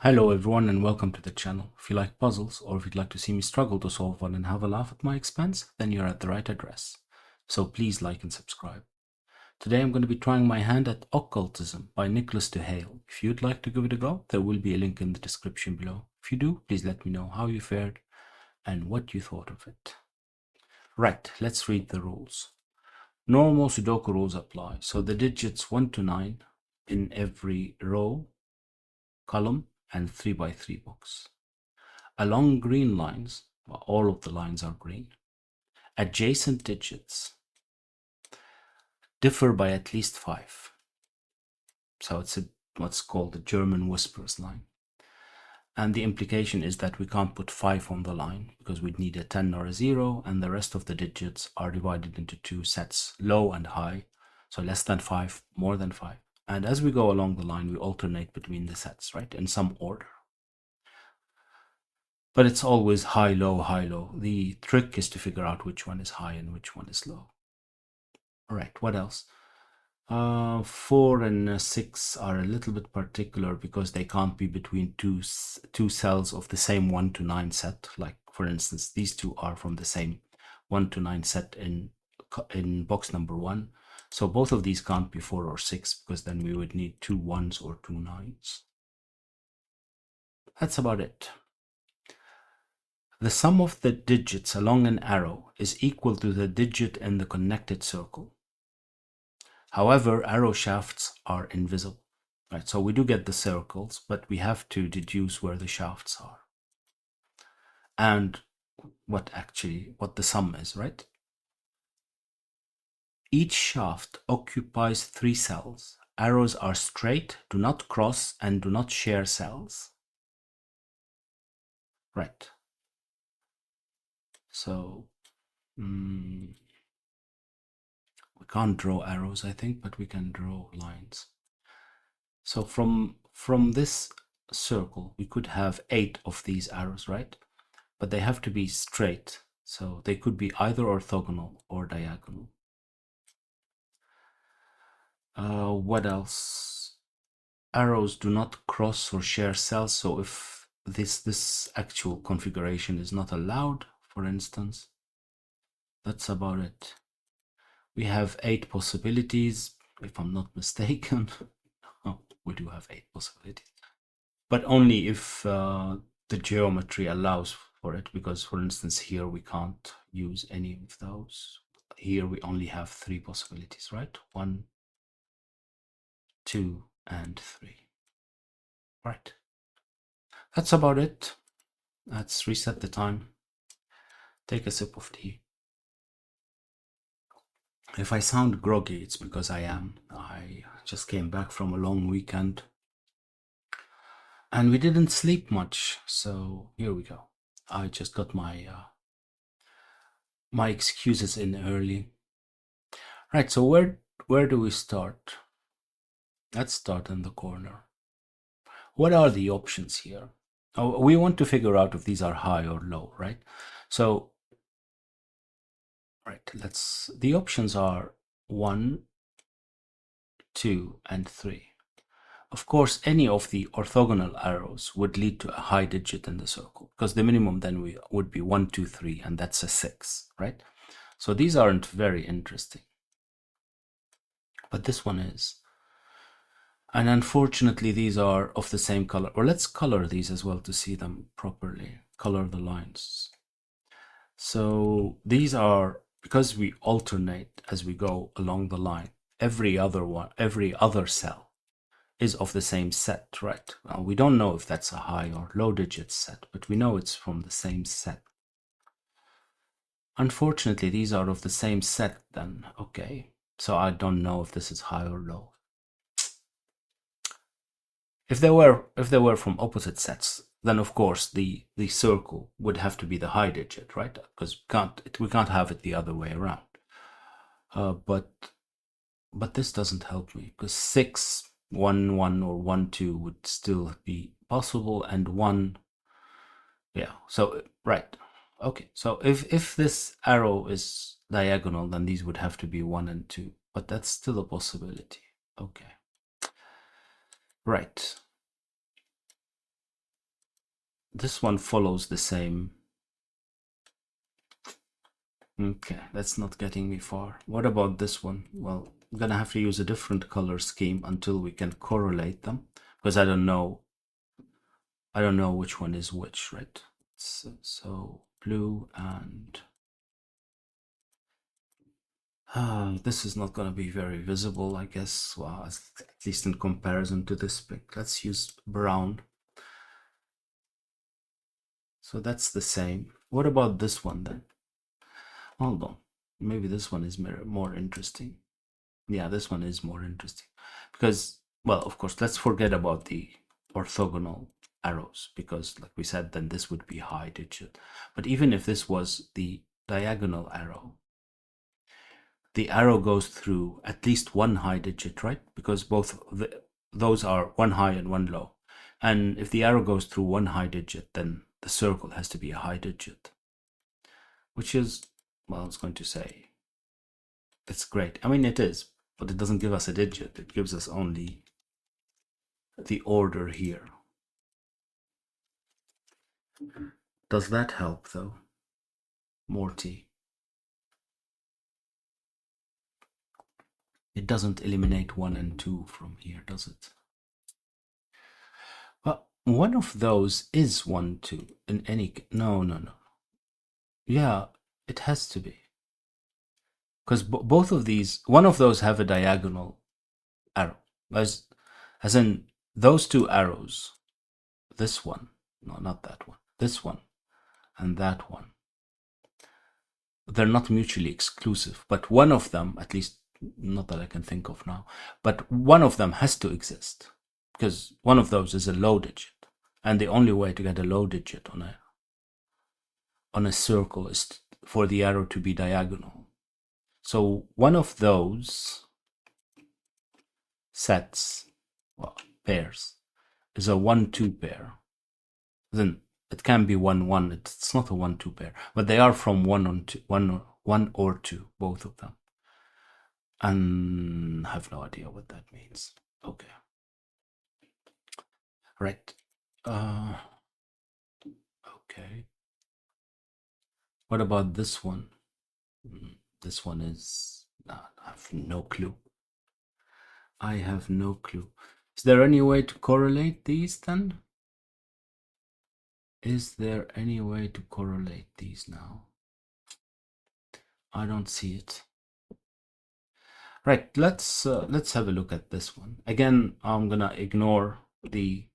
Hello everyone and welcome to the channel. If you like puzzles or if you'd like to see me struggle to solve one and have a laugh at my expense, then you're at the right address. So please like and subscribe. Today I'm going to be trying my hand at Occultism by Nicolas Duhail. If you'd like to give it a go, there will be a link in the description below. If you do, please let me know how you fared and what you thought of it. Right, let's read the rules. Normal Sudoku rules apply. So the digits 1 to 9 in every row, column, and 3x3 box. Along green lines, well, all of the lines are green, adjacent digits differ by at least 5. So it's what's called the German whispers line. And the implication is that we can't put 5 on the line because we'd need a 10 or a 0, and the rest of the digits are divided into two sets, low and high. So less than 5, more than 5. And as we go along the line, we alternate between the sets, right, in some order. But it's always high, low, high, low. The trick is to figure out which one is high and which one is low. All right, what else? 4 and 6 are a little bit particular because they can't be between two cells of the same 1 to 9 set. Like, for instance, these two are from the same 1 to 9 set in box number 1. So both of these can't be 4 or 6 because then we would need 2 1s or 2 9s. That's about it. The sum of the digits along an arrow is equal to the digit in the connected circle. However, arrow shafts are invisible. Right, so we do get the circles, but we have to deduce where the shafts are. And what the sum is, right? Each shaft occupies 3 cells. Arrows are straight, do not cross, and do not share cells. Right. So, we can't draw arrows, I think, but we can draw lines. So from this circle, we could have 8 of these arrows, right? But they have to be straight. So they could be either orthogonal or diagonal. What else? Arrows do not cross or share cells. So if this actual configuration is not allowed, for instance, that's about it. We have 8 possibilities, if I'm not mistaken. Oh, we do have 8 possibilities, but only if the geometry allows for it, because for instance here we can't use any of those. Here we only have 3 possibilities, right? 1, 2, and 3. Right. That's about it. Let's reset the time. Take a sip of tea. If I sound groggy, it's because I am. I just came back from a long weekend and we didn't sleep much, so here we go. I just got my excuses in early. Right, so where do we start? Let's start in the corner. What are the options here? Oh, we want to figure out if these are high or low, right? So, right, the options are 1, 2, and 3. Of course, any of the orthogonal arrows would lead to a high digit in the circle, because the minimum then would be 1, 2, 3, and that's a 6, right? So these aren't very interesting. But this one is. And unfortunately, these are of the same color. Or let's color these as well to see them properly. Color the lines. So these are, because we alternate as we go along the line, every other cell is of the same set, right? Well, we don't know if that's a high or low digit set, but we know it's from the same set. Unfortunately, these are of the same set then, okay. So I don't know if this is high or low. If they were from opposite sets, then of course the circle would have to be the high digit, right? Because we can't have it the other way around. But this doesn't help me, because 6, 1, 1, or 1, 2 would still be possible, and 1, yeah. So right, okay. So if this arrow is diagonal, then these would have to be 1 and 2, but that's still a possibility. Okay. Right. This one follows the same. Okay, that's not getting me far. What about this one? Well, I'm gonna have to use a different color scheme until we can correlate them, because I don't know which one is which, right? So blue and this is not gonna be very visible, I guess. Well, at least in comparison to this pic. Let's use brown. So that's the same. What about this one then? Hold on. Maybe this one is more interesting. Yeah, this one is more interesting. Because, well, of course, let's forget about the orthogonal arrows. Because, like we said, then this would be high digit. But even if this was the diagonal arrow, the arrow goes through at least one high digit, right? Because those are one high and one low. And if the arrow goes through one high digit, then the circle has to be a high digit. Which is, well, I was going to say, it's great. I mean, it is, but it doesn't give us a digit. It gives us only the order here. Does that help, though? Morty. It doesn't eliminate 1 and 2 from here, does it? Well, one of those is 1, 2. In any... No. Yeah, it has to be. Because both of these... One of those have a diagonal arrow. As in, those two arrows. This one. No, not that one. This one. And that one. They're not mutually exclusive, but one of them, at least not that I can think of now, but one of them has to exist because one of those is a low digit, and the only way to get a low digit on a circle is for the arrow to be diagonal. So one of those sets, well, pairs, is a 1-2 pair. Then it can be 1-1. It's not a 1-2 pair, but they are from 1 or 2, both of them. And I have no idea what that means. Okay. Right. Okay. What about this one? This one is... I have no clue. I have no clue. Is there any way to correlate these then? Is there any way to correlate these now? I don't see it. Right, let's have a look at this one. Again, I'm gonna ignore the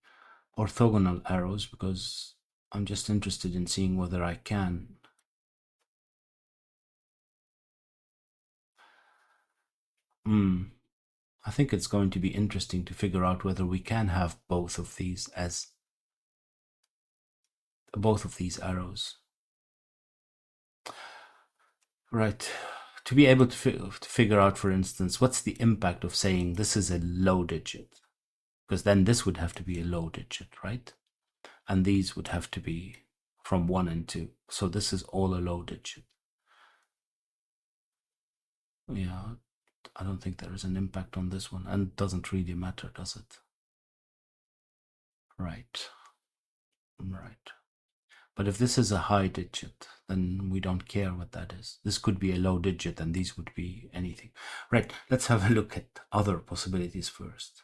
orthogonal arrows because I'm just interested in seeing whether I can. I think it's going to be interesting to figure out whether we can have both of these arrows. Right. To be able to figure out, for instance, what's the impact of saying this is a low digit? Because then this would have to be a low digit, right? And these would have to be from 1 and 2. So this is all a low digit. Yeah, I don't think there is an impact on this one. And it doesn't really matter, does it? Right. But if this is a high digit, then we don't care what that is. This could be a low digit and these would be anything. Right, let's have a look at other possibilities first.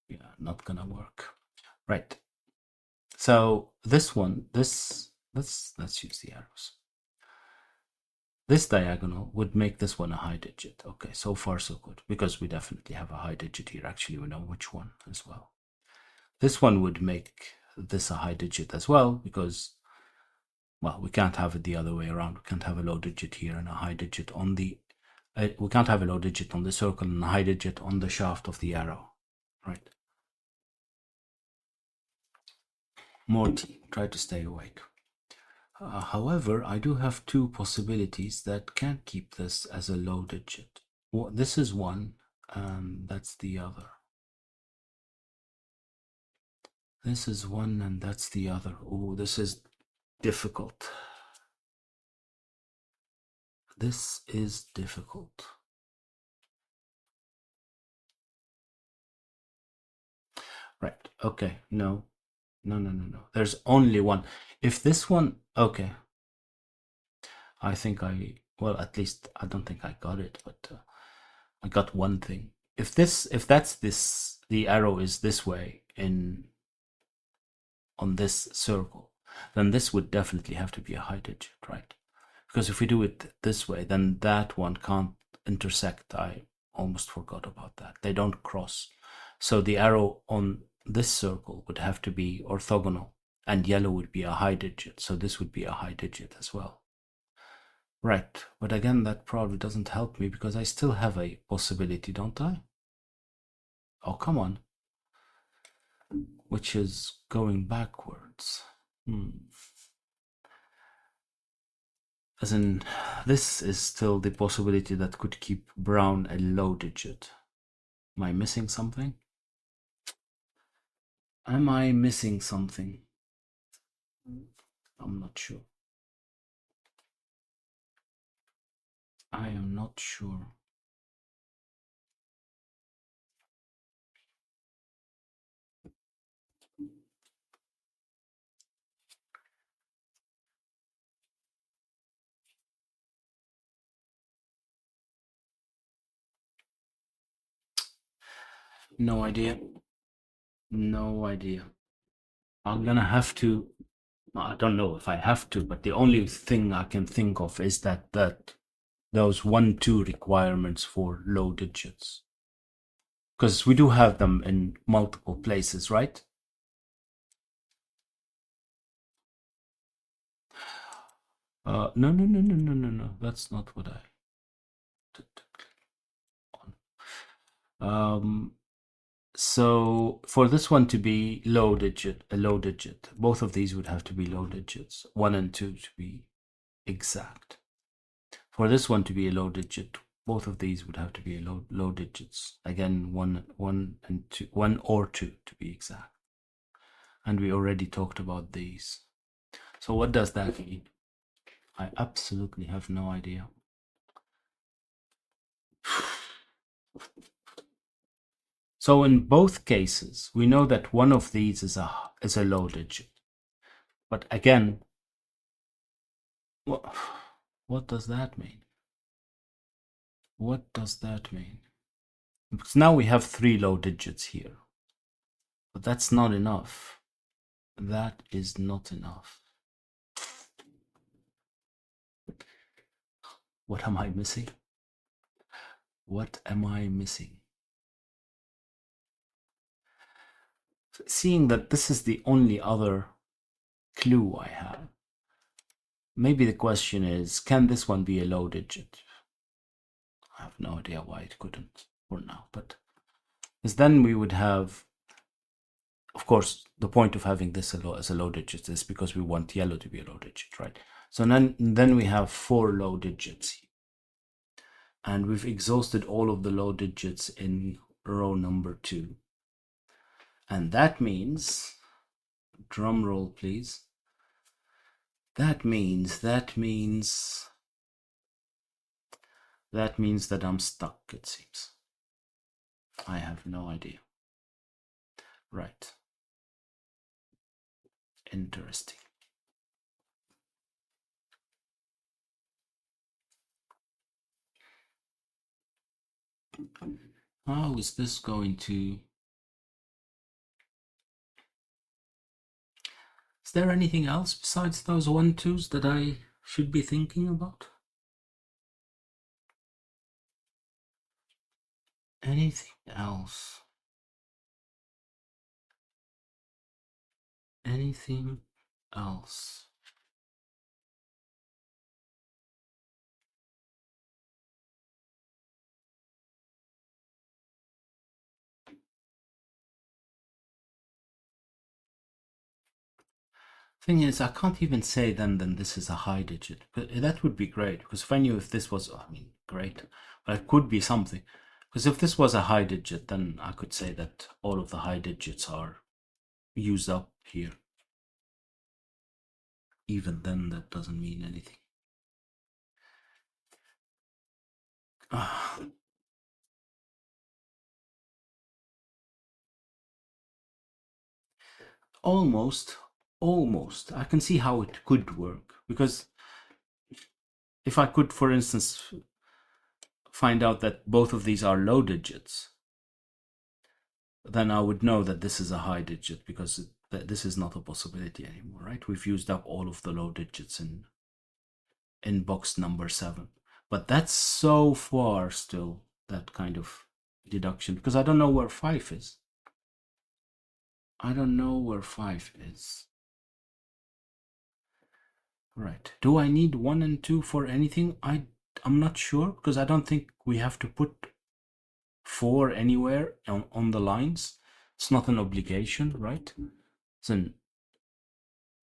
Yeah, not gonna work. Right. So this one, let's use the arrows. This diagonal would make this one a high digit. Okay, so far so good, because we definitely have a high digit here. Actually, we know which one as well. This one would make this a high digit as well, because, well, we can't have it the other way around. We can't have a low digit here and a high digit on the... we can't have a low digit on the circle and a high digit on the shaft of the arrow, right? Morty, try to stay awake. However, I do have two possibilities that can keep this as a low digit. Well, this is one, and that's the other. This is one, and that's the other. Oh, this is difficult. This is difficult. Right, okay, no. No. There's only one. If this one, okay. I think well, at least I don't think I got it, but I got one thing. If the arrow is this way on this circle, then this would definitely have to be a high digit, right? Because if we do it this way, then that one can't intersect. I almost forgot about that. They don't cross. So the arrow on this circle would have to be orthogonal, and yellow would be a high digit. So this would be a high digit as well. Right, but again, that probably doesn't help me because I still have a possibility, don't I? Oh, come on. Which is going backwards. As in, this is still the possibility that could keep brown a low digit. Am I missing something? Am I missing something? I'm not sure. I am not sure. No idea. No idea. I'm gonna have to. I don't know if I have to, but the only thing I can think of is that those 1-2 requirements for low digits, because we do have them in multiple places, right? No. That's not what I. So for this one to be a low digit, both of these would have to be low digits, 1 and 2 to be exact. For this one to be a low digit, both of these would have to be low digits. Again, 1 and 2, 1 or 2 to be exact. And we already talked about these. So what does that mean? I absolutely have no idea. So in both cases, we know that one of these is a low digit. But again, what does that mean? What does that mean? Because now we have 3 low digits here. But that's not enough. That is not enough. What am I missing? What am I missing? Seeing that this is the only other clue I have, maybe the question is, can this one be a low digit? I have no idea why it couldn't for now, but because then we would have, of course, the point of having this as a low digit is because we want yellow to be a low digit, right? So then we have 4 low digits here. And we've exhausted all of the low digits in row number 2. And that means, drum roll please, that means that I'm stuck, it seems. I have no idea. Right. Interesting. How is this going to... Is there anything else besides those 1-2s that I should be thinking about? Anything else? Anything else? Thing is, I can't even say then this is a high digit, but that would be great, because if I knew if this was, I mean, great, but it could be something. Because if this was a high digit, then I could say that all of the high digits are used up here. Even then, that doesn't mean anything. almost, I can see how it could work, because if I could, for instance, find out that both of these are low digits, then I would know that this is a high digit, because this is not a possibility anymore, right? We've used up all of the low digits in box number 7. But that's so far still, that kind of deduction, because I don't know where 5 is. I don't know where 5 is. Right. Do I need 1 and 2 for anything? I'm not sure, because I don't think we have to put 4 anywhere on the lines. It's not an obligation, right? Then,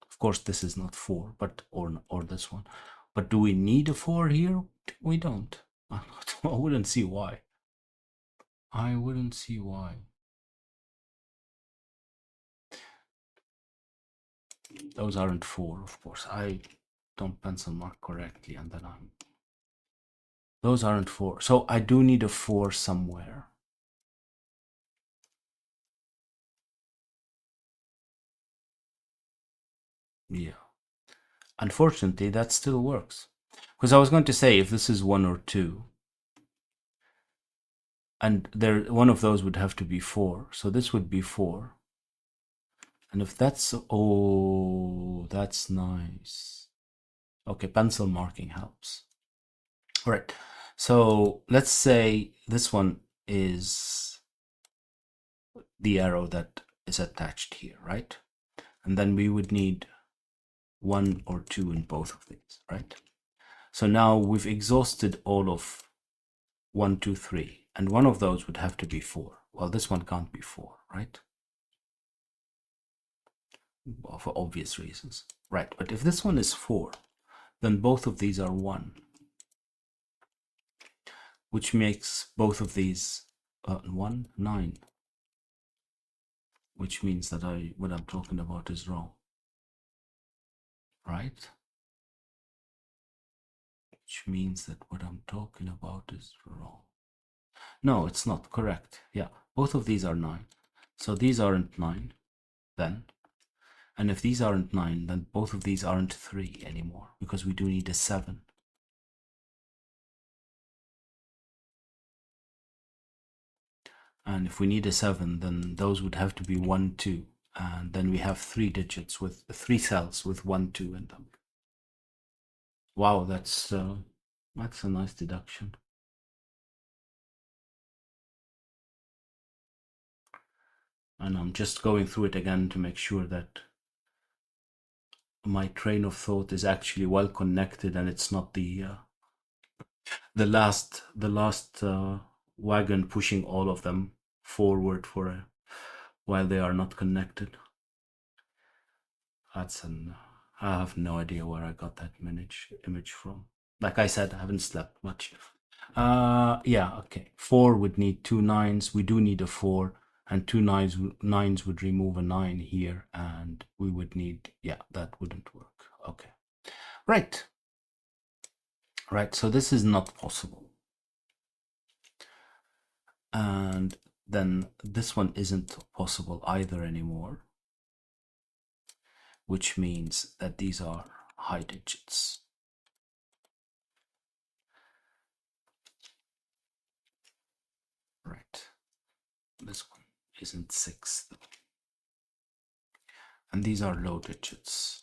of course, this is not 4, but or this one. But do we need a 4 here? We don't. I wouldn't see why. I wouldn't see why. Those aren't 4, of course. I don't pencil mark correctly, and then those aren't 4. So I do need a 4 somewhere. Yeah. Unfortunately, that still works. Because I was going to say, if this is 1 or 2, and one of those would have to be 4. So this would be 4. And if that's, oh, that's nice. Okay, pencil marking helps. All right. So let's say this one is the arrow that is attached here, right? And then we would need 1 or 2 in both of these, right? So now we've exhausted all of 1, 2, 3, and one of those would have to be 4. Well, this one can't be 4, right? Well, for obvious reasons, right? But if this one is 4, then both of these are 1, which makes both of these 1, 9, which means that what I'm talking about is wrong, right? Which means that what I'm talking about is wrong. No, it's not correct. Yeah, both of these are 9. So these aren't 9 then. And if these aren't 9, then both of these aren't 3 anymore, because we do need a 7. And if we need a 7, then those would have to be 1, 2. And then we have 3 digits with 3 cells with 1, 2 in them. Wow, that's a nice deduction. And I'm just going through it again to make sure that my train of thought is actually well connected, and it's not the last wagon pushing all of them forward while they are not connected. I have no idea where I got that image from. Like I said, I haven't slept much. Yeah, okay. 4 would need 2 9s. We do need a 4, and 2 9s would remove a 9 here, and we would need, yeah, that wouldn't work. Okay. Right. Right, so this is not possible. And then this one isn't possible either anymore, which means that these are high digits. Right. This one isn't 6 though. And these are low digits.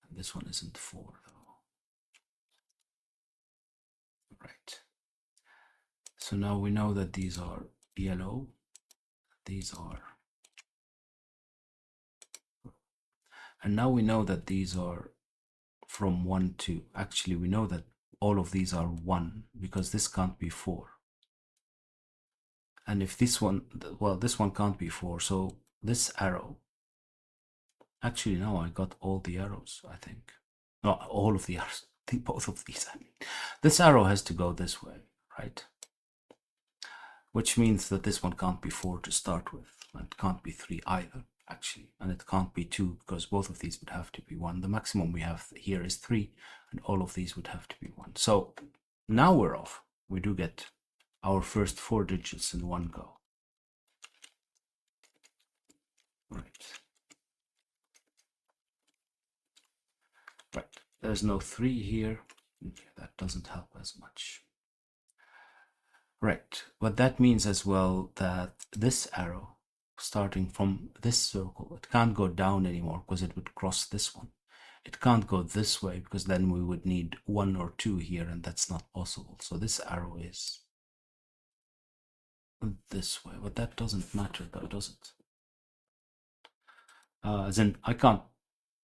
And this one isn't 4 though. Right. So now we know that these are yellow. These are. And now we know that these are from 1 to. Actually, we know that all of these are 1, because this can't be 4. And if this one, well, this one can't be 4, so this arrow, actually, no, I got all the arrows, I think. No, all of the arrows. I think both of these, I mean. This arrow has to go this way, right? Which means that this one can't be 4 to start with, and it can't be 3 either, actually. And it can't be 2, because both of these would have to be 1. The maximum we have here is 3, and all of these would have to be 1. So now we're off. We do get our first 4 digits in one go. There's no 3 here. Okay, that doesn't help as much. Right. What that means as well, that this arrow, starting from this circle, it can't go down anymore because it would cross this one. It can't go this way because then we would need 1 or 2 here, and that's not possible. So this arrow is this way. But that doesn't matter though, does it? As in, I can't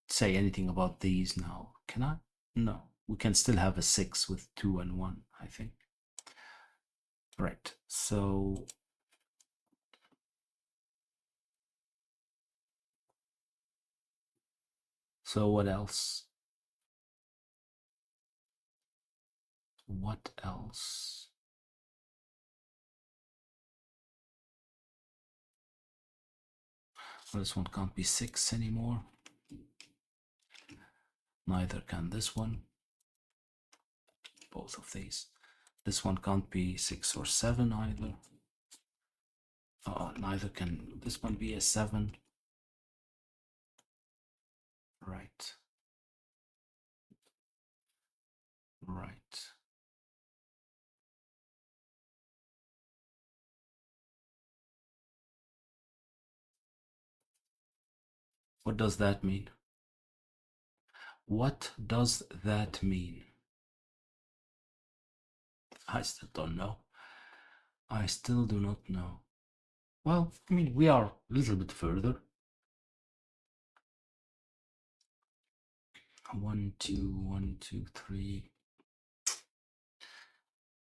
say anything about these now. Can I? No. We can still have a 6 with 2 and 1, I think. Right. So what else? What else? Well, this one can't be 6 anymore. Neither can this one. Both of these. This one can't be 6 or 7 either. Neither can this one be a 7. Right. Right. What does that mean? What does that mean? I still don't know. I still do not know. Well, I mean, we are a little bit further. 1, 2, 1, 2, 3.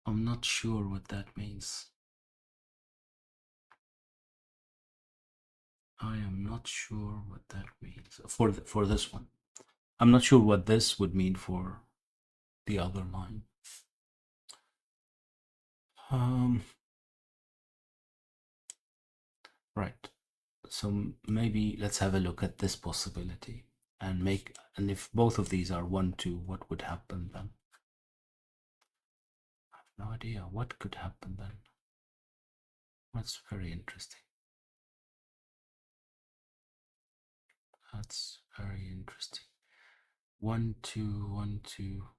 I'm not sure what that means. I am not sure what that means for this one. I'm not sure what this would mean for the other line. Right. So maybe let's have a look at this possibility and if both of these are 1, 2, what would happen then? I have no idea what could happen then. That's very interesting. That's very interesting. 1, 2, 1, 2.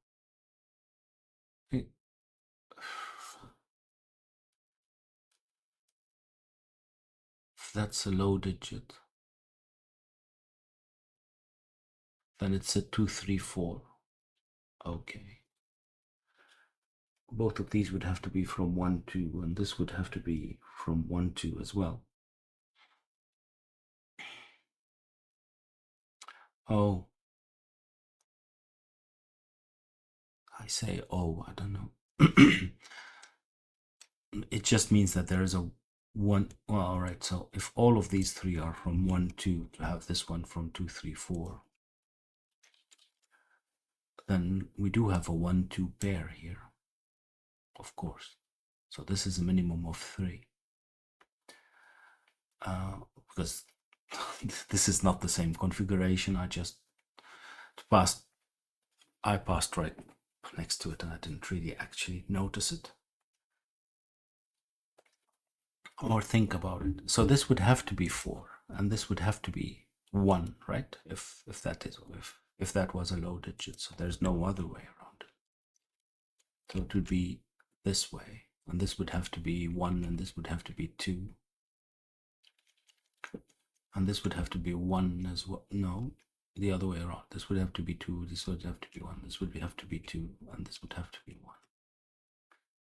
If that's a low digit, then it's a 2, 3, 4. Okay. Both of these would have to be from 1, 2, and this would have to be from 1, 2 as well. Oh. I say, oh, I don't know. It just means that there is a 1. Well, all right. So if all of these 3 are from 1, 2, to have this one from 2, 3, 4, then we do have a 1, 2 pair here, of course. So this is a minimum of 3. Because this is not the same configuration. I passed right next to it and I didn't really actually notice it or think about it. So this would have to be 4 and this would have to be 1, right? If that was a low digit. So there's no other way around it. So it would be this way, and this would have to be 1 and this would have to be 2. And this would have to be 1 as well. No, the other way around. This would have to be 2, this would have to be 1, this would have to be 2, and this would have to be 1.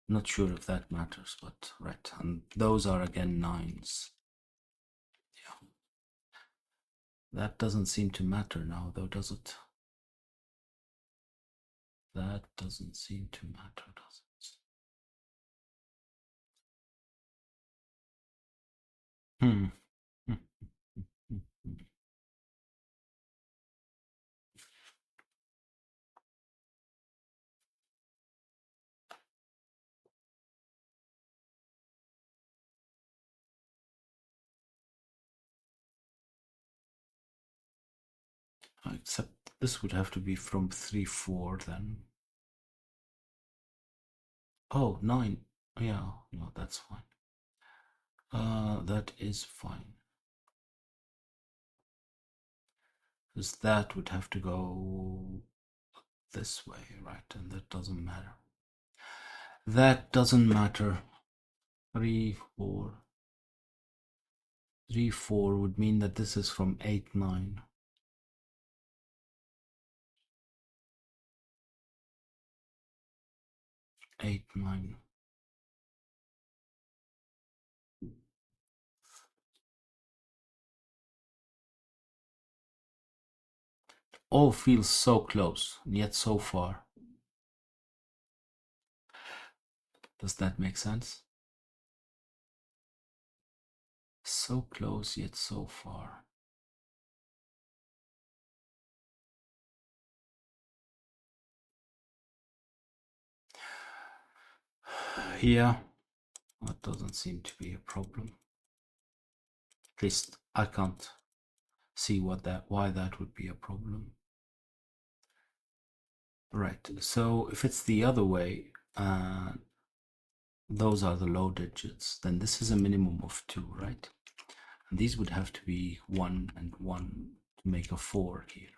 Not sure if that matters, but right. And those are again 9s. Yeah. That doesn't seem to matter now, though, does it? That doesn't seem to matter, does it? Hmm. Except this would have to be from 3, 4 then. Oh, 9. Yeah, no, that's fine. That is fine. Because that would have to go this way, right? And that doesn't matter. That doesn't matter. 3, 4. 3, 4 would mean that this is from 8, 9. 8, 9. All feels so close, and yet so far. Does that make sense? So close, yet so far. Yeah, that doesn't seem to be a problem. At least I can't see why that would be a problem. Right, so if it's the other way, those are the low digits, then this is a minimum of 2, right? And these would have to be 1 and 1 to make a 4 here.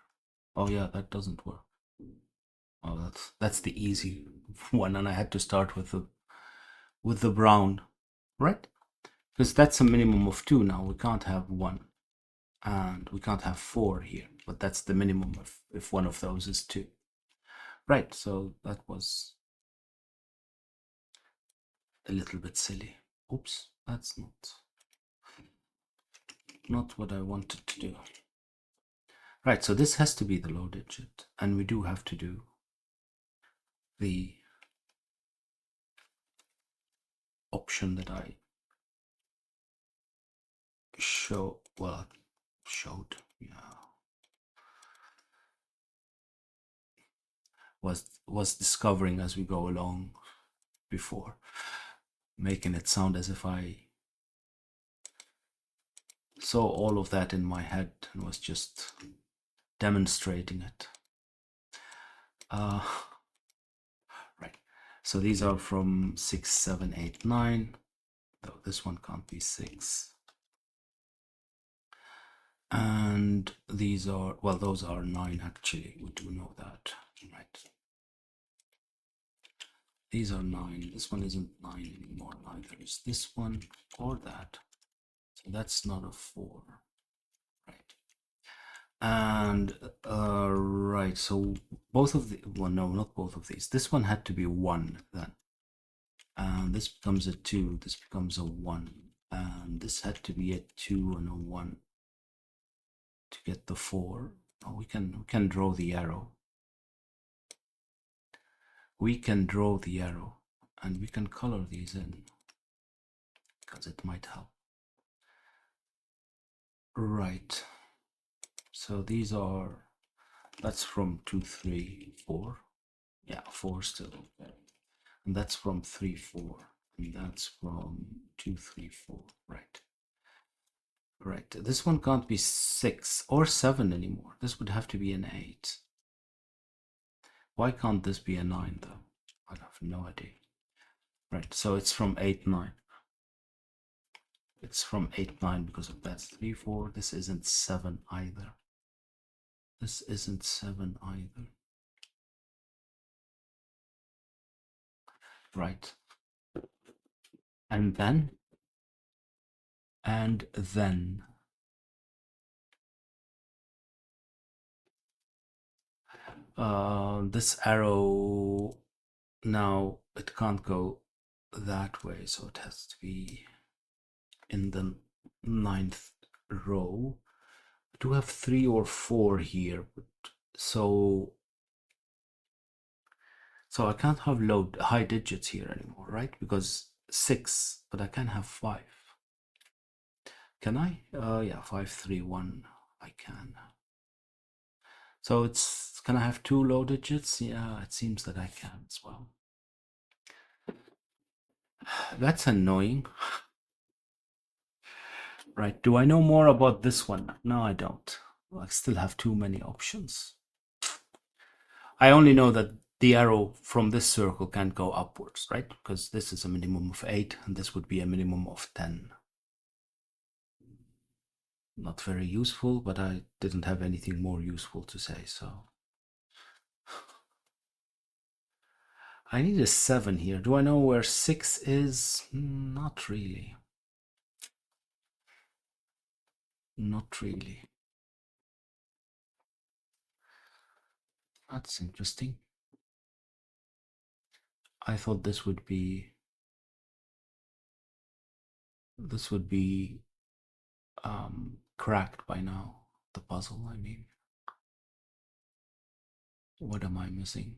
Oh yeah, that doesn't work. Oh, that's the easy one, and I had to start with the brown, right? Because that's a minimum of 2 now. We can't have 1, and we can't have 4 here, but that's the minimum if one of those is 2. Right, so that was a little bit silly. Oops, that's not what I wanted to do. Right, so this has to be the low digit, and we do have to do the option that I showed, yeah, was discovering as we go along before, making it sound as if I saw all of that in my head and was just demonstrating it. Right, so these are from 6, 7, 8, 9, though this one can't be 6. And these are, well, those are 9 actually, we do know that, right? These are 9, this one isn't 9 anymore, neither is this one or that, so that's not a 4, right? And right, so both of the, well, no, not both of these, this one had to be 1 then, and this becomes a 2, this becomes a 1, and this had to be a 2 and a 1 to get the 4. Oh, we can draw the arrow. We can draw the arrow, and we can color these in because it might help. Right, so these are, that's from 2, 3, 4. Yeah, 4 still, and that's from 3, 4, and that's from 2, 3, 4. Right, right, this one can't be 6 or 7 anymore. This would have to be an 8. Why can't this be a 9 though? I have no idea. Right, so it's from 8, 9. It's from 8, 9 because of that. 3, 4. This isn't 7 either. This isn't 7 either. Right. And then this arrow, now it can't go that way, so it has to be in the 9th row. I do have 3 or 4 here, but so I can't have high digits here anymore, right? Because 6, but I can have 5. Can I? Yeah, 5, 3, 1. I can. So can I have 2 low digits? Yeah, it seems that I can as well. That's annoying. Right, do I know more about this one? No, I don't. I still have too many options. I only know that the arrow from this circle can't go upwards, right? Because this is a minimum of 8, and this would be a minimum of 10. Not very useful, but I didn't have anything more useful to say, so. I need a 7 here. Do I know where 6 is? Not really. Not really. That's interesting. I thought this would be cracked by now. The puzzle, I mean. What am I missing?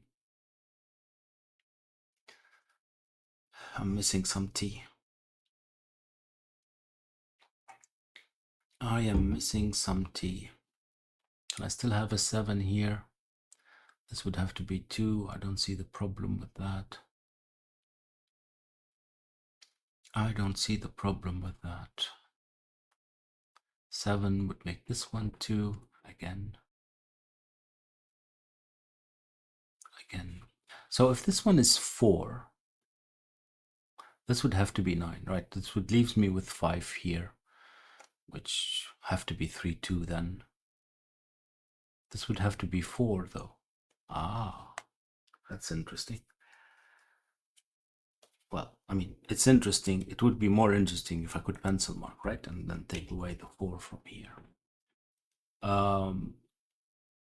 I'm missing some T. I am missing some T. I still have a 7 here. This would have to be 2. I don't see the problem with that. I don't see the problem with that. 7 would make this one 2 again. Again. So if this one is 4, this would have to be 9, right? This would leaves me with 5 here, which have to be 3, 2 then. This would have to be 4 though. Ah, that's interesting. Well, I mean, it's interesting. It would be more interesting if I could pencil mark, right? And then take away the 4 from here.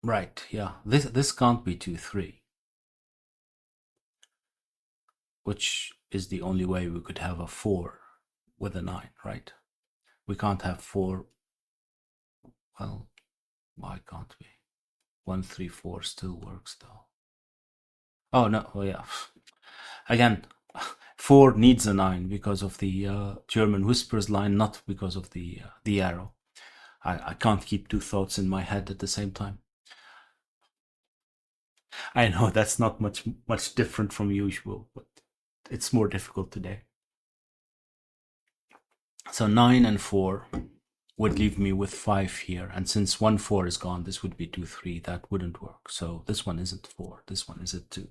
Right, yeah. This can't be 2, 3. Which is the only way we could have a 4 with a 9, right? We can't have 4. Well, why can't we? 1, 3, 4 still works though. Oh no, oh yeah. Again, 4 needs a 9 because of the German whispers line, not because of the arrow. I can't keep two thoughts in my head at the same time. I know that's not much different from usual, but it's more difficult today. So 9 and 4 would leave me with 5 here, and since 1 4 is gone, this would be 2 3. That wouldn't work. So this one isn't 4. This one is a 2.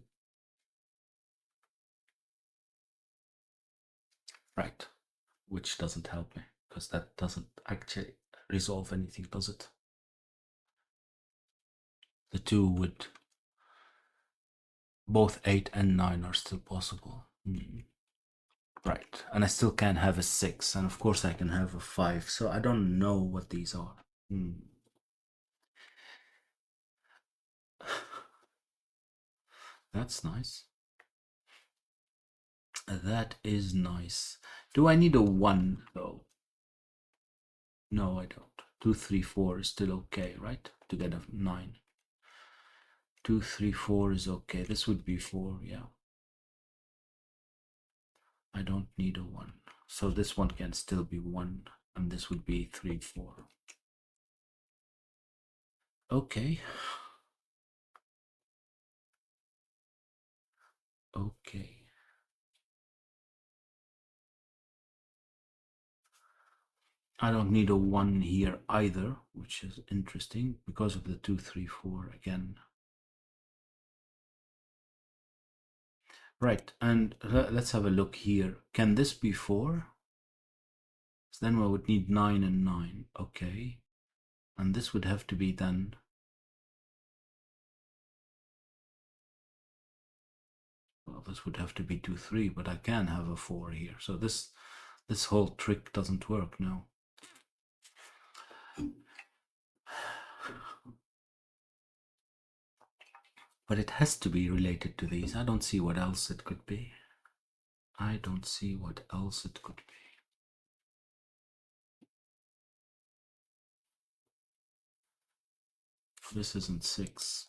Right, which doesn't help me because that doesn't actually resolve anything, does it? The 2 would, both 8 and 9 are still possible. Right, and I still can have a 6, and of course I can have a 5, so I don't know what these are. That's nice. That is nice. Do I need a 1 though? No, I don't. 2 3 4 is still okay, right? To get a 9. 2 3 4 is okay. This would be 4, yeah. I don't need a 1. So this one can still be 1, and this would be 3 4. Okay. Okay. I don't need a 1 here either, which is interesting because of the 2 3 4 again. Right, and let's have a look here. Can this be 4? So then we would need 9 and 9. Okay. And this would have to be then. Well, this would have to be 2 3, but I can have a 4 here. So this whole trick doesn't work now. But it has to be related to these. I don't see what else it could be. I don't see what else it could be. This isn't 6.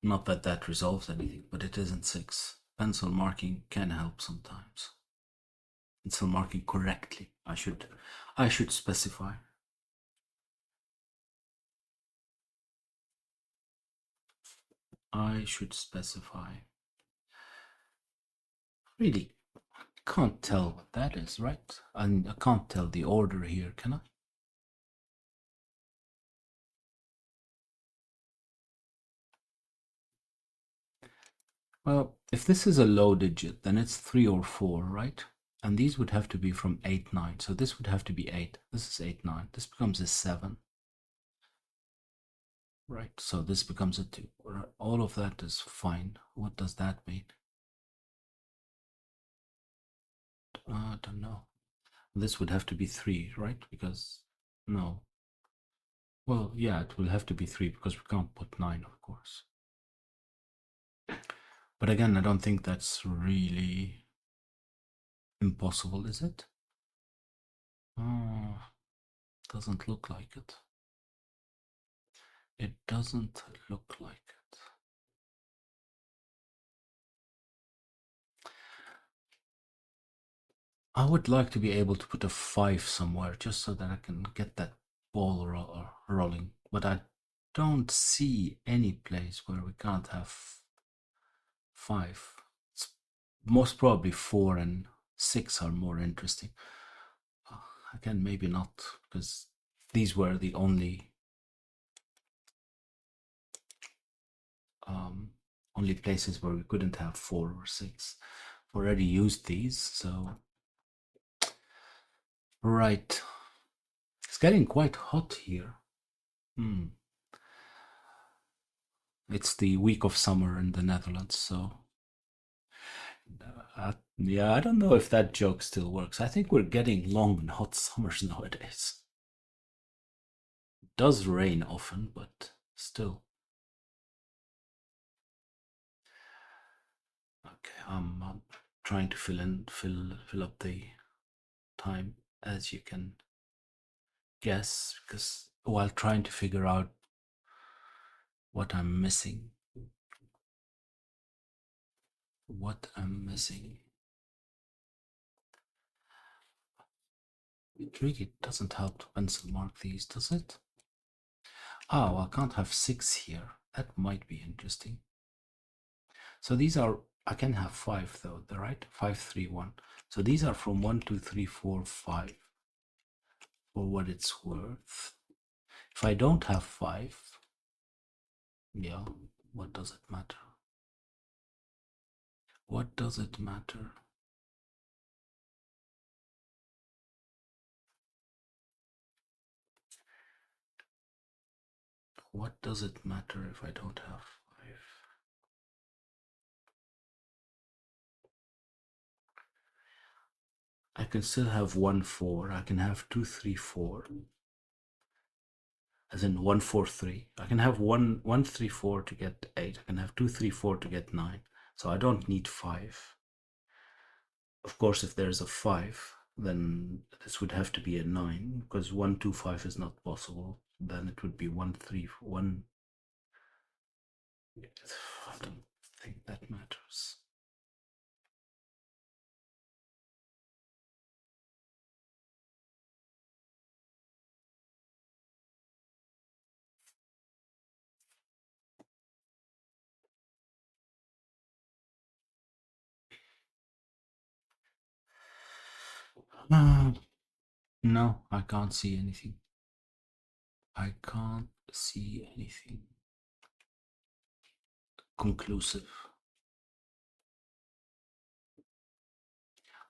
Not that that resolves anything, but it isn't 6. Pencil marking can help sometimes. Pencil marking correctly. I should specify. I should specify. Really, can't tell what that is, right? And I can't tell the order here, can I? Well, if this is a low digit, then it's 3 or 4, right? And these would have to be from 8, 9. So this would have to be 8. This is 8, 9. This becomes a 7. Right, so this becomes a 2. All of that is fine. What does that mean? I don't know. This would have to be 3, right? Because, no. Well, yeah, it will have to be 3 because we can't put 9, of course. But again, I don't think that's really impossible, is it? Oh, doesn't look like it. It doesn't look like it. I would like to be able to put a 5 somewhere just so that I can get that ball rolling. But I don't see any place where we can't have 5. It's most probably 4 and 6 are more interesting. Again, maybe not, because these were the only places where we couldn't have 4 or 6. Already used these, so right. It's getting quite hot here. It's the week of summer in the Netherlands, so yeah, I don't know if that joke still works. I think we're getting long and hot summers nowadays. It does rain often, but still. Okay, I'm trying to fill up the time, as you can guess, because while trying to figure out what I'm missing. What I'm missing. It really doesn't help to pencil mark these, does it? Oh, I can't have 6 here. That might be interesting. So these are, I can have 5 though, right? 5, 3, 1. So these are from 1, 2, 3, 4, 5. For what it's worth. If I don't have 5, yeah, what does it matter? What does it matter? What does it matter if I don't have 5? I can still have 1, 4. I can have 2, 3, 4. As in 1, 4, 3. I can have 1, 1, 3, 4 to get 8. I can have 2, 3, 4 to get 9. So I don't need 5. Of course, if there's a 5, then this would have to be a 9, because 1, 2, 5 is not possible. Then it would be 1, 3, 1. I don't think that matters. No, I can't see anything. I can't see anything conclusive.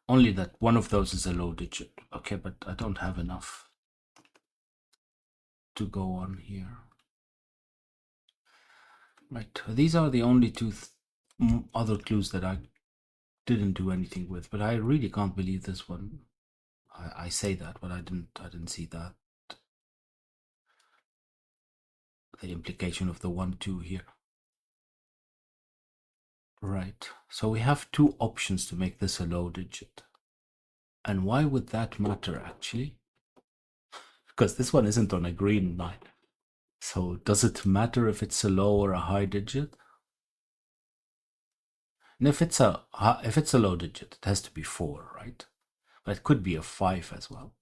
Only that one of those is a low digit. Okay, but I don't have enough to go on here. Right, these are the only two other clues that I didn't do anything with, but I really can't believe this one. I say that, but I didn't see that. The implication of the 1, 2 here. Right, so we have 2 options to make this a low digit. And why would that matter, actually? Because this one isn't on a green line. So does it matter if it's a low or a high digit? And if it's a low digit, it has to be 4, right? But it could be a 5 as well.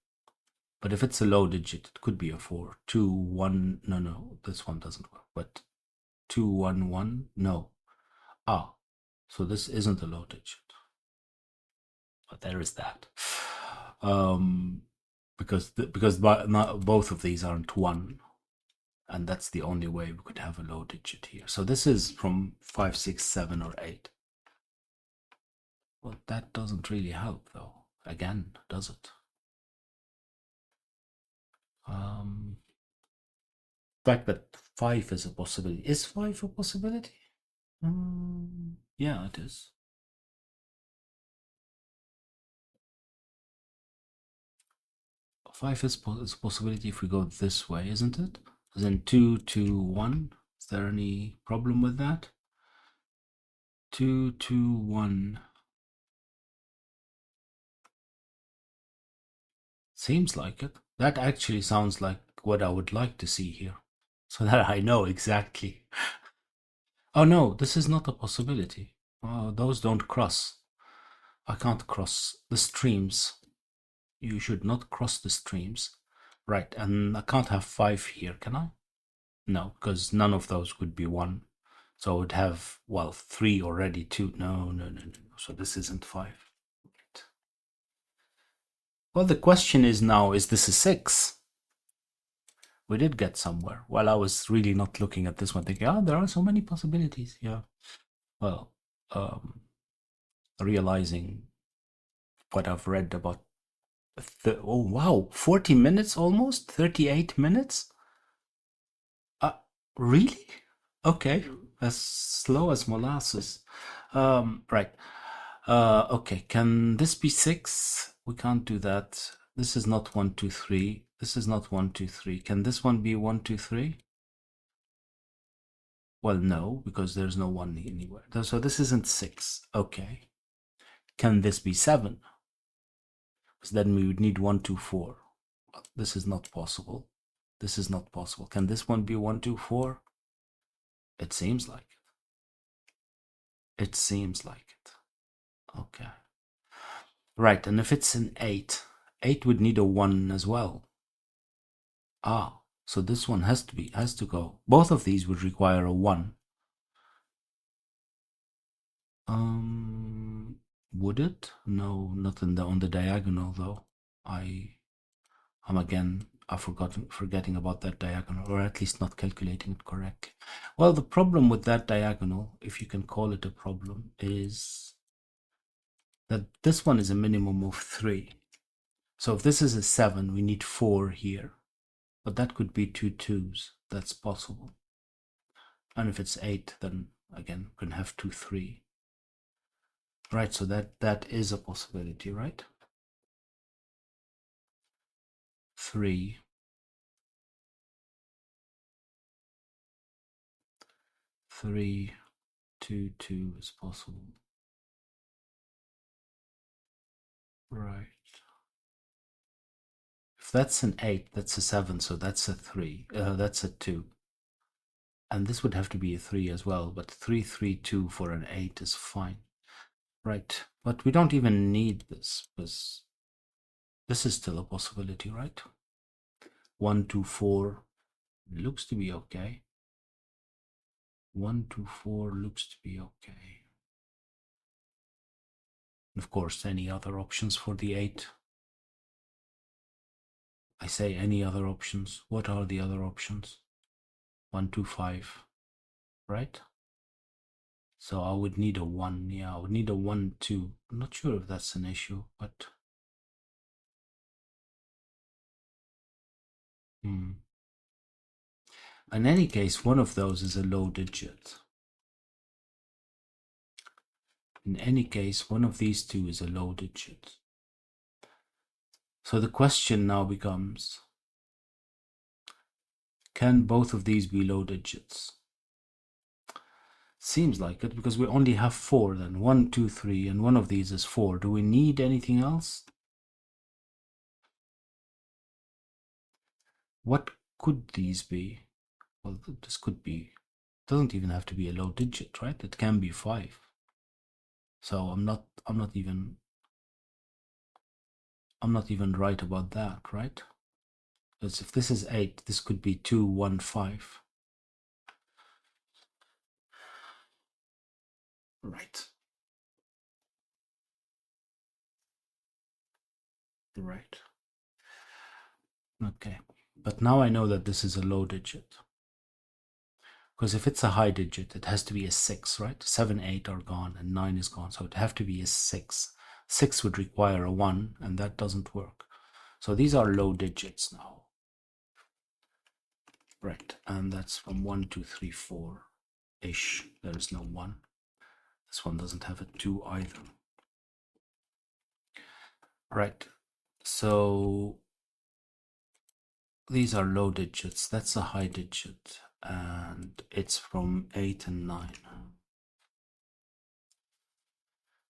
But if it's a low digit, it could be a 4. 2, 1, no, this one doesn't work. But 2, 1, 1, no. Ah, so this isn't a low digit. But there is that. Because both of these aren't 1. And that's the only way we could have a low digit here. So this is from 5, 6, 7, or 8. Well, that doesn't really help, though. Again, does it? The fact that 5 is a possibility. Is 5 a possibility? Yeah, it is. Five is a possibility if we go this way, isn't it? Then 2, 2, 1. Is there any problem with that? 2, 2, 1. Seems like it. That actually sounds like what I would like to see here. So that I know exactly. Oh no, this is not a possibility. Those don't cross. I can't cross the streams. You should not cross the streams. Right, and I can't have 5 here, can I? No, because none of those would be 1. So I would have, well, 3 already, 2. No, no, no, no. So this isn't 5. Right. Well, the question is now, is this a 6? We did get somewhere. Well, I was really not looking at this one thinking, oh, there are so many possibilities. Yeah. Well, realizing what I've read about, oh, wow, 40 minutes almost? 38 minutes? Really? Okay, as slow as molasses. Right. Okay, can this be 6? We can't do that. This is not 1, 2, 3. This is not 1, 2, 3. Can this one be 1, 2, 3? Well, no, because there's no 1 anywhere. So this isn't 6. Okay. Can this be 7? Because then we would need 1, 2, 4. This is not possible. This is not possible. Can this one be 1, 2, 4? It seems like it. It seems like it. Okay. Right, and if it's an 8, 8 would need a 1 as well. Ah, so this one has to go. Both of these would require a 1. Would it? No, not on the diagonal though. I'm again forgetting about that diagonal, or at least not calculating it correctly. Well, the problem with that diagonal, if you can call it a problem, is that this one is a minimum of 3. So if this is a 7, we need 4 here. But that could be 2 2s. That's possible. And if it's 8, then again, we can have 2 3. Right, so that is a possibility, right? 3. 3, 2 2 is possible. Right. If that's an 8, that's a 7, so that's a 3. That's a 2. And this would have to be a 3 as well, but 3 3 2 for an 8 is fine. Right, but we don't even need this, because this is still a possibility, right? 1 2 4 looks to be okay. 1 2 4 looks to be okay. Of course, any other options for the 8? I say any other options. What are the other options? 1 2 5, right? So I would need a 1. Yeah, I would need a 1 2. I'm not sure if that's an issue, but in any case, one of those is a low digit. In any case, one of these two is a low digit. So the question now becomes, can both of these be low digits? Seems like it, because we only have 4 then. 1 2 3, and one of these is 4. Do we need anything else? What could these be? Well, this could be, doesn't even have to be a low digit, right? It can be 5. So I'm not even right about that, right? Because if this is 8, this could be 2 1 5. Right. Right. Okay. But now I know that this is a low digit. Because if it's a high digit, it has to be a 6, right? 7, 8 are gone and 9 is gone. So it have to be a 6. 6 would require a 1, and that doesn't work. So these are low digits now. Right, and that's from 1, 2, 3, 4-ish. There is no 1. This one doesn't have a 2 either. Right, so these are low digits. That's a high digit, and it's from 8 and 9.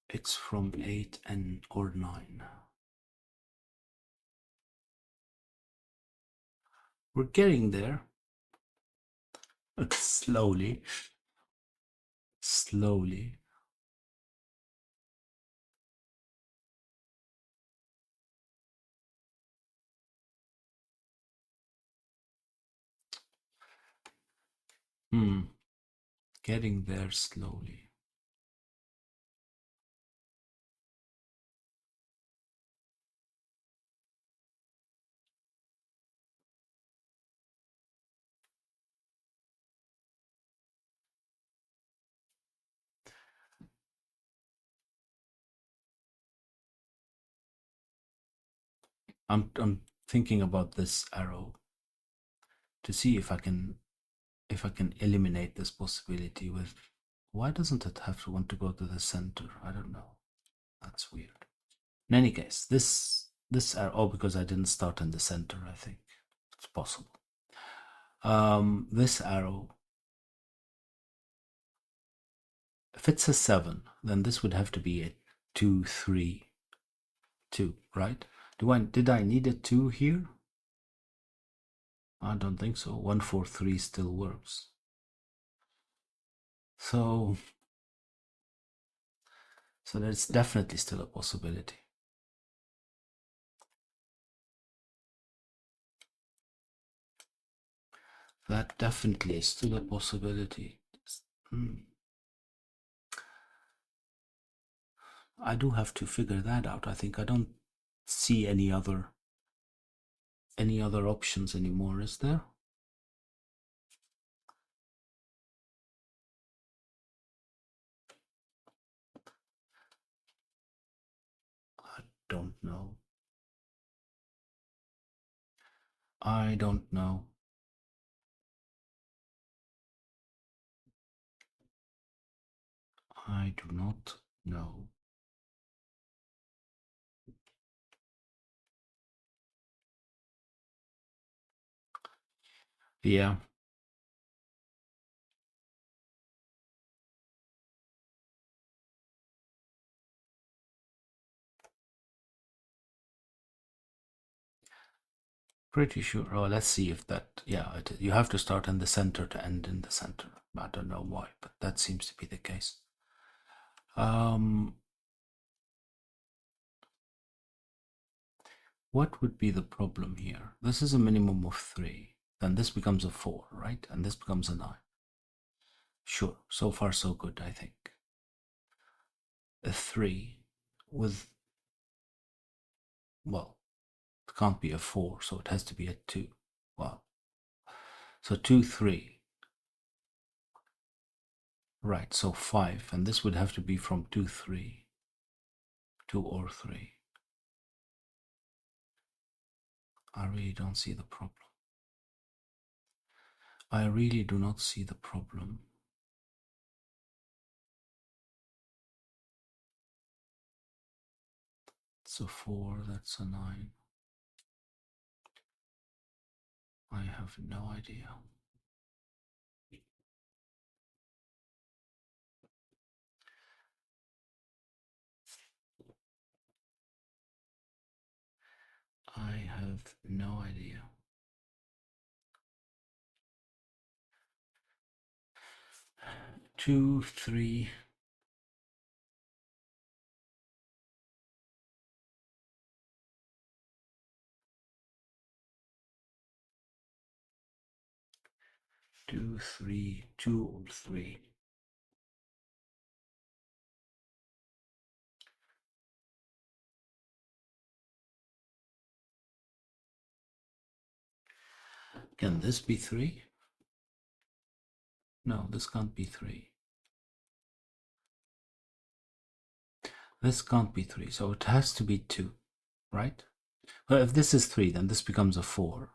It's from 8 and or 9. We're getting there. Slowly. Slowly. Getting there slowly. I'm thinking about this arrow to see if I can eliminate this possibility with. Why doesn't it have to want to go to the center? I don't know. That's weird. In any case, this arrow. Oh, because I didn't start in the center. I think it's possible. This arrow. If it's a 7, then this would have to be a 2, 3, 2, right? Did I need a 2 here? I don't think so. 1, 4, 3 still works. So there's definitely still a possibility. That definitely is still a possibility. I do have to figure that out. I think I don't see any other options anymore, is there? I don't know. I don't know. I do not know. Yeah. Pretty sure. Oh, let's see if that. Yeah, you have to start in the center to end in the center. I don't know why, but that seems to be the case. What would be the problem here? This is a minimum of 3. Then this becomes a 4, right? And this becomes a 9. Sure. So far, so good, I think. A 3 with. Well, it can't be a 4, so it has to be a 2. Well, so 2, 3. Right, so 5. And this would have to be from 2, 3. 2 or 3. I really don't see the problem. I really do not see the problem. It's a 4, that's a 9. I have no idea. I have no idea. Two, 3. Two, 3, 2 or 3. Can this be 3? No, this can't be 3. This can't be 3, so it has to be 2, right? Well, if this is 3, then this becomes a 4.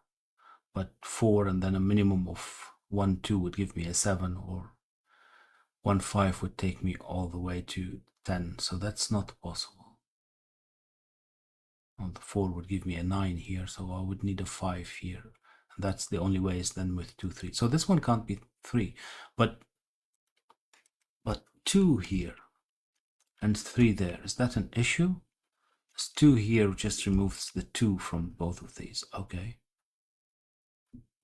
but 4 and then a minimum of 1, 2 would give me a 7, or 1, 5 would take me all the way to 10, so that's not possible. And the 4 would give me a 9 here, so I would need a 5 here. And that's the only way is then with 2, 3. So this one can't be 3, but 2 here and 3 there. Is that an issue? This 2 here just removes the 2 from both of these. Okay.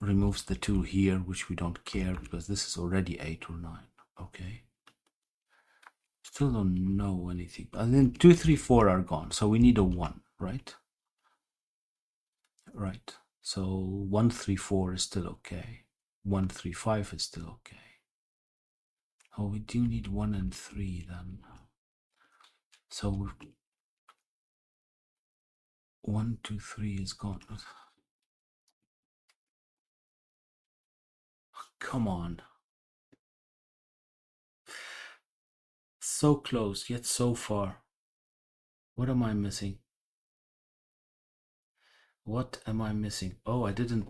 Removes the 2 here, which we don't care because this is already 8 or 9. Okay. Still don't know anything. And then 2, 3, 4 are gone. So we need a 1, right? Right. So 1, 3, 4 is still okay. 1, 3, 5 is still okay. Oh, we do need 1 and 3 then. So 1, 2, 3 is gone. Come on. So close, yet so far. What am I missing? What am I missing? Oh, I didn't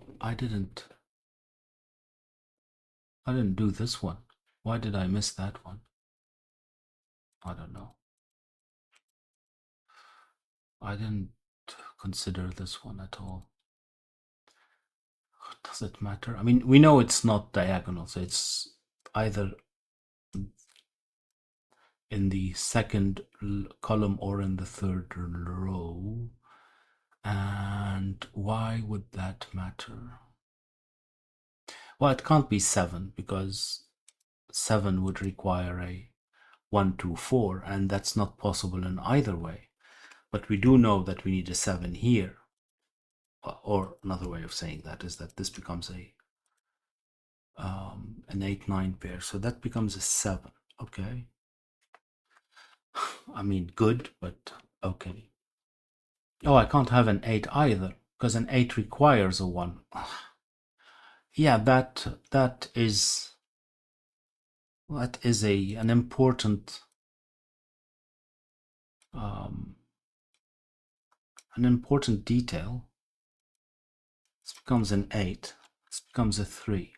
do this one. Why did I miss that one? I don't know. I didn't consider this one at all. Does it matter? I mean, we know it's not diagonal, so it's either in the second column or in the third row. And why would that matter? Well, it can't be 7 because 7 would require a 1, 2, 4, and that's not possible in either way. But we do know that we need a 7 here. Or another way of saying that is that this becomes a an 8, 9 pair. So that becomes a 7. Okay. I mean, good, but okay. Oh, I can't have an 8 either because an 8 requires a 1. Yeah, that is an important detail. This becomes an 8. This becomes a 3.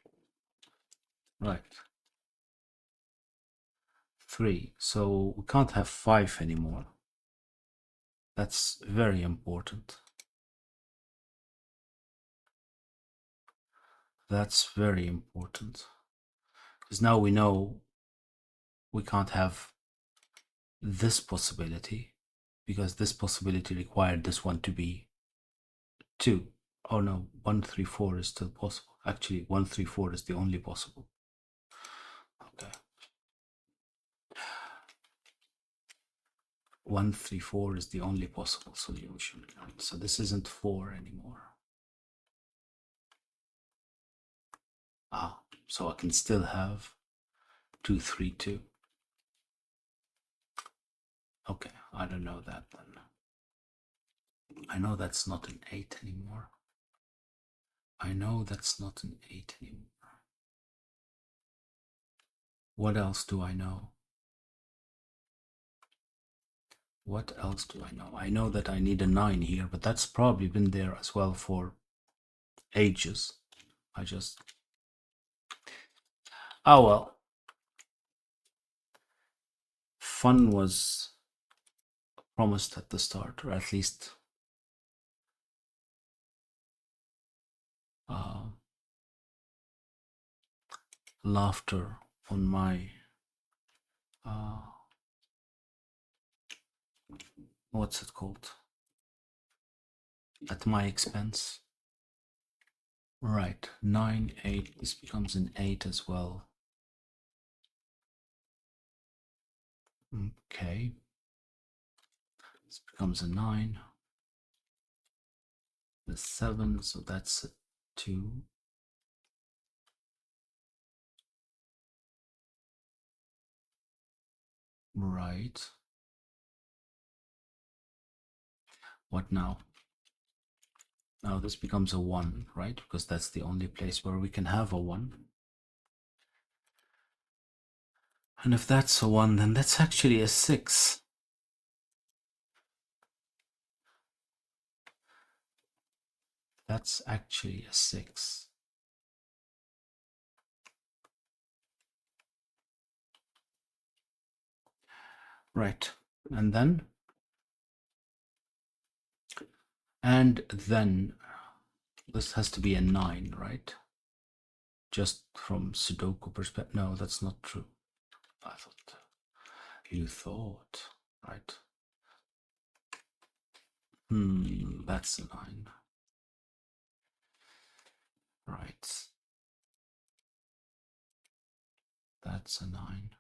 Right. 3. So we can't have 5 anymore. That's very important. That's very important. Because now we know we can't have this possibility because this possibility required this one to be 2. Oh no, 1, 3, 4 is still possible. Actually, 1, 3, 4 is the only possible. Okay. 1, 3, 4 is the only possible solution. So this isn't 4 anymore. So I can still have 2, 3, 2. Okay, I don't know that then. I know that's not an 8 anymore. I know that's not an 8 anymore. What else do I know? What else do I know? I know that I need a 9 here, but that's probably been there as well for ages. Oh well. Fun was promised at the start, or at least laughter on my what's it called? At my expense. Right, 9, 8, this becomes an 8 as well. Okay. This becomes a 9. The 7, so that's a 2. Right. What now? Now this becomes a 1, right? Because that's the only place where we can have a 1. And if that's a 1, then that's actually a 6. That's actually a 6. Right. And then this has to be a 9, right? Just from Sudoku perspective. No, that's not true. I thought. You thought. Right. That's a 9. Right. That's a 9.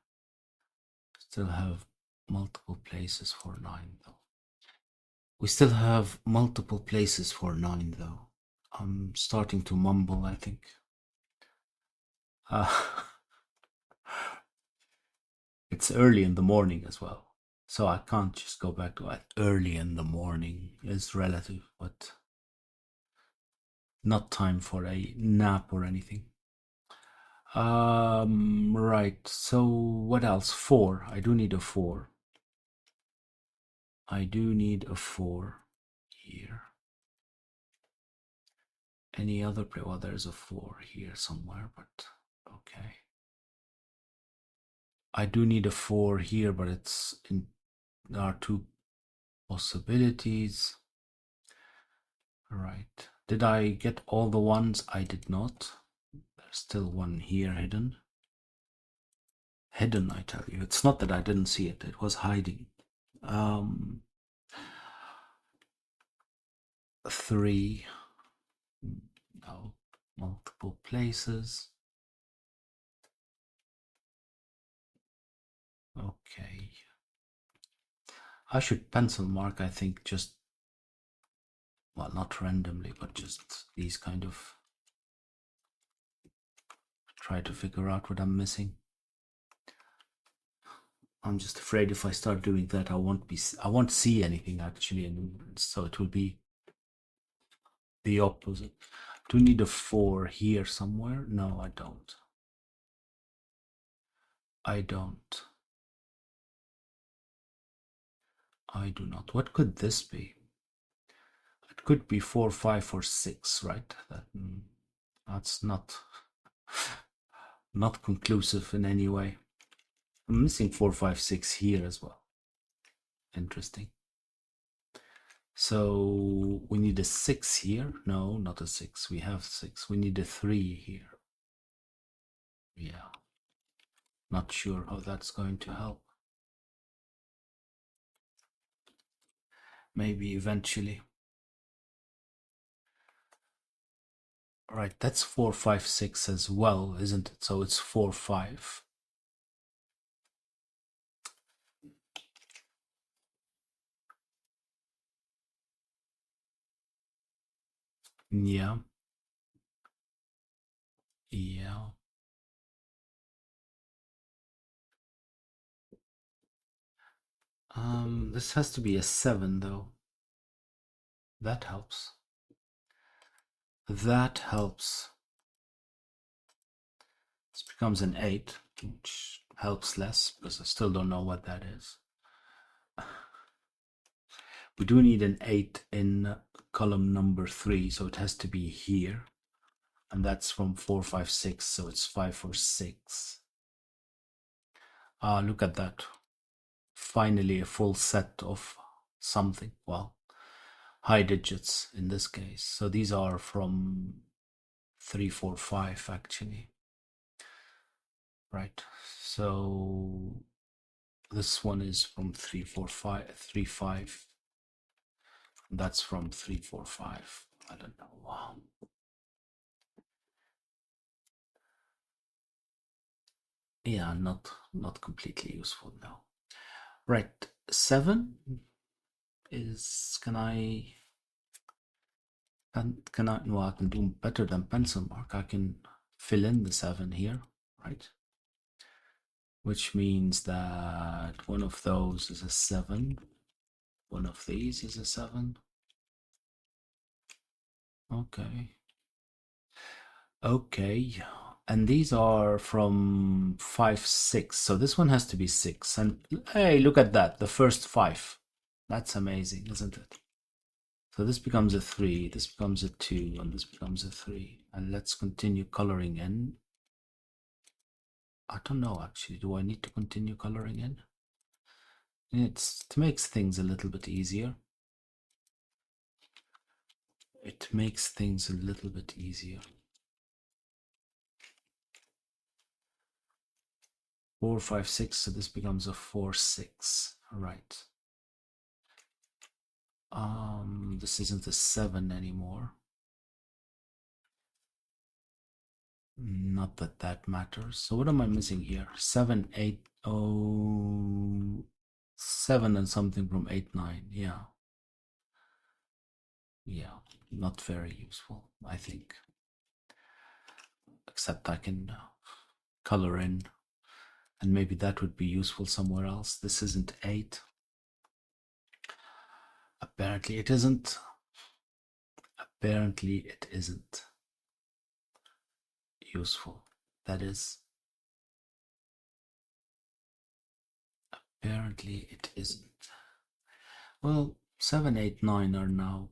Still have multiple places for 9 though. We still have multiple places for 9 though. I'm starting to mumble, I think. It's early in the morning as well. So I can't just go back to it. Early in the morning is relative, but not time for a nap or anything. Right. So what else? 4. I do need a 4. I do need a 4 here. Any other play? Well, there's a 4 here somewhere, but okay. I do need a 4 here, but it's in. There are 2 possibilities. Right. Did I get all the ones? I did not. There's still one here hidden. Hidden, I tell you. It's not that I didn't see it. It was hiding. 3. No. Multiple places. Okay. I should pencil mark, I think, just, well, not randomly, but just these kind of, try to figure out what I'm missing. I'm just afraid if I start doing that, I won't see anything actually, and so it will be the opposite. Do you need a 4 here somewhere? No, I don't. I don't. I do not. What could this be? It could be 4, 5, or 6, right? That's not conclusive in any way. I'm missing 4, 5, 6 here as well. Interesting. So we need a 6 here. No, not a 6. We have 6. We need a 3 here. Yeah. Not sure how that's going to help. Maybe eventually. Right, that's 4, 5, 6 as well, isn't it? So it's 4, 5. Yeah. Yeah. This has to be a 7 though. That helps. That helps. This becomes an 8, which helps less because I still don't know what that is. We do need an 8 in column number 3, so it has to be here. And that's from 4, 5, 6, so it's 5, 4, 6. Look at that. Finally a full set of something. Well, high digits in this case. So these are from 3, 4, 5 actually. Right. So this one is from 3, 4, 5, 3, 5. That's from 3, 4, 5. I don't know. Wow. Yeah, not completely useful now. Right. 7 is, can I, no, I can do better than pencil mark. I can fill in the 7 here, right? Which means that one of those is a 7. One of these is a 7. Okay. Okay. And these are from 5, 6. So this one has to be 6. And hey, look at that. The first 5. That's amazing, isn't it? So this becomes a 3, this becomes a 2, and this becomes a 3. And let's continue coloring in. I don't know actually, do I need to continue coloring in? It makes things a little bit easier. It makes things a little bit easier. 4, 5, 6, so this becomes a 4, 6. Right. This isn't a 7 anymore. Not that that matters. So what am I missing here? 7, 8, 7 and something from 8, 9. Yeah. Yeah, not very useful, I think. Except I can color in, and maybe that would be useful somewhere else. This isn't 8. Apparently it isn't. Apparently it isn't useful. That is. Apparently it isn't. Well, 7, 8, 9 are now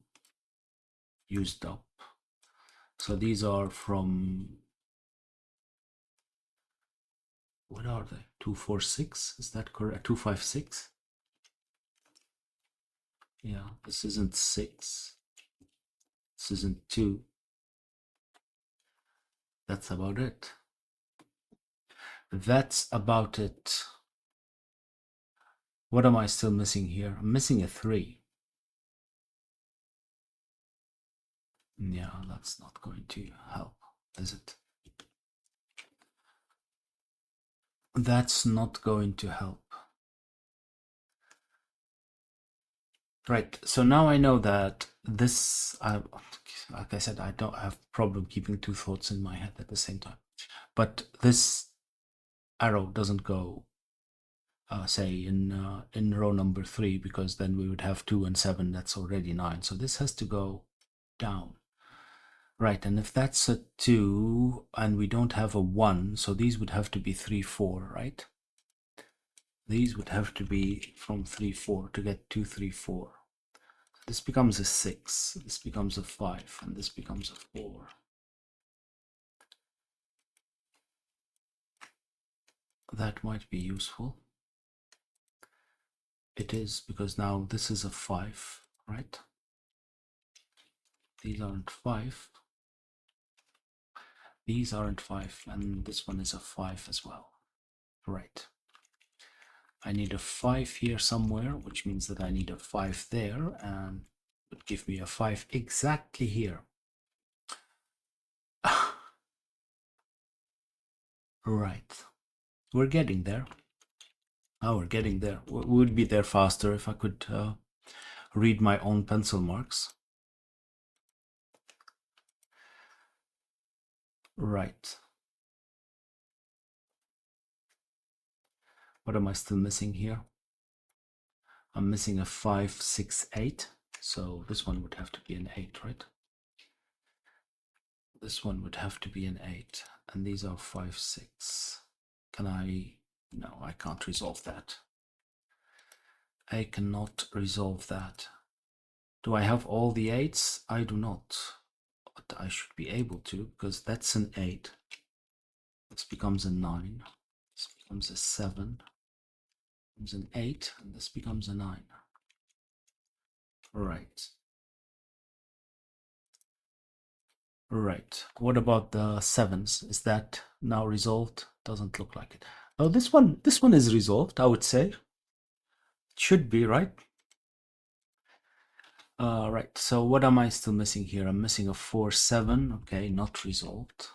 used up. So these are from, what are they? 2, 4, 6? Is that correct? 2, 5, 6? Yeah, this isn't 6. This isn't 2. That's about it. That's about it. What am I still missing here? I'm missing a 3. Yeah, that's not going to help, is it? That's not going to help. Right, so now I know that this, like I said, I don't have a problem keeping two thoughts in my head at the same time. But this arrow doesn't go, say, in row number 3, because then we would have 2 and 7, that's already 9. So this has to go down. Right, and if that's a 2 and we don't have a 1, so these would have to be 3, 4, right? These would have to be from 3, 4 to get 2, 3, 4. This becomes a 6, this becomes a 5, and this becomes a 4. That might be useful. It is, because now this is a 5, right? These aren't 5. These aren't 5, and this one is a 5 as well. Right. I need a 5 here somewhere, which means that I need a 5 there, and it would give me a 5 exactly here. Right. We're getting there. Oh, we're getting there. We would be there faster if I could read my own pencil marks. Right. What am I still missing here? I'm missing a 5, 6, 8. So this one would have to be an 8, right? This one would have to be an 8. And these are 5, 6. Can I? No, I can't resolve that. I cannot resolve that. Do I have all the 8s? I do not. But I should be able to, because that's an 8. This becomes a 9. This becomes a 7. This becomes an 8. And this becomes a 9. Right. Right. What about the 7s? Is that now resolved? Doesn't look like it. Oh, this one is resolved, I would say. It should be, right? Right. So what am I still missing here? I'm missing a 4, 7. Okay, not resolved.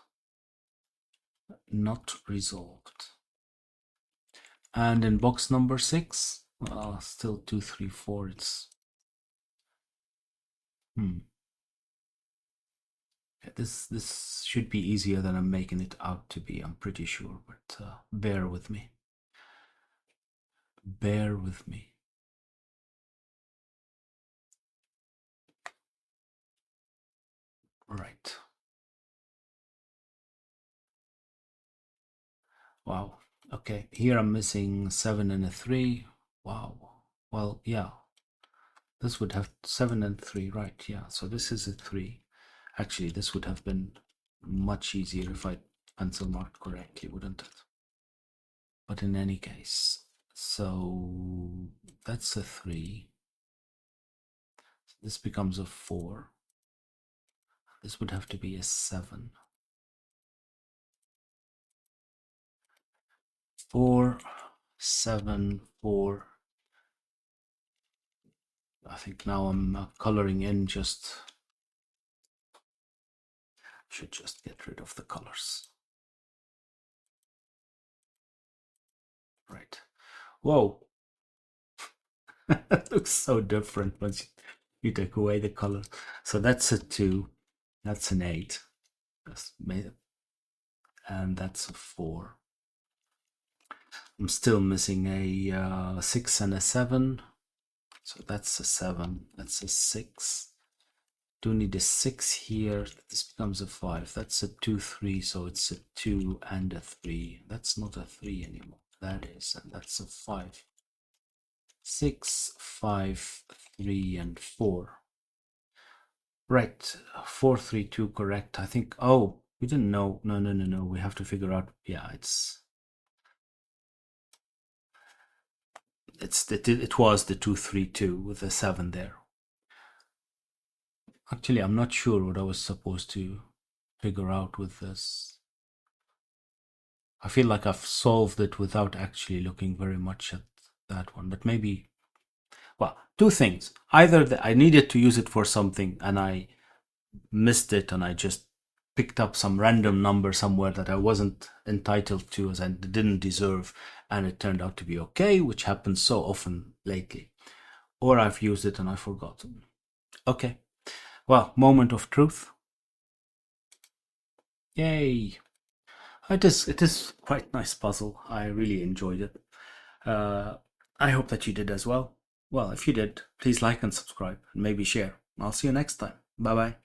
Not resolved. And in box number 6, still 2, 3, 4. It's this should be easier than I'm making it out to be, I'm pretty sure, but bear with me. Bear with me. Right. Wow. Okay, here I'm missing 7 and a 3. Wow. Well, yeah. This would have 7 and 3, right? Yeah, so this is a 3. Actually, this would have been much easier if I pencil marked correctly, wouldn't it? But in any case, so that's a 3. This becomes a 4. This would have to be a 7. 4, 7, 4. I think now I'm coloring in just... Should just get rid of the colors. Right. Whoa. It looks so different once you take away the color. So that's a 2. That's an 8. That's made it. And that's a 4. I'm still missing a 6 and a 7. So that's a 7. That's a 6. Do need a 6 here. This becomes a 5. That's a 2, 3. So it's a 2 and a 3. That's not a 3 anymore. That is, and that's a 5. 6, 5, 3, and 4. Right, 4, 3, 2, correct. I think, oh, we didn't know. No. We have to figure out. Yeah, it was the 2, 3, 2 with the 7 there. Actually, I'm not sure what I was supposed to figure out with this. I feel like I've solved it without actually looking very much at that one, but maybe, well, two things. Either I needed to use it for something and I missed it and I just picked up some random number somewhere that I wasn't entitled to as I didn't deserve, and it turned out to be okay, which happens so often lately. Or I've used it and I've forgotten. Okay. Well, moment of truth. Yay. It is quite nice puzzle. I really enjoyed it. I hope that you did as well. Well, if you did, please like and subscribe and maybe share. I'll see you next time. Bye bye.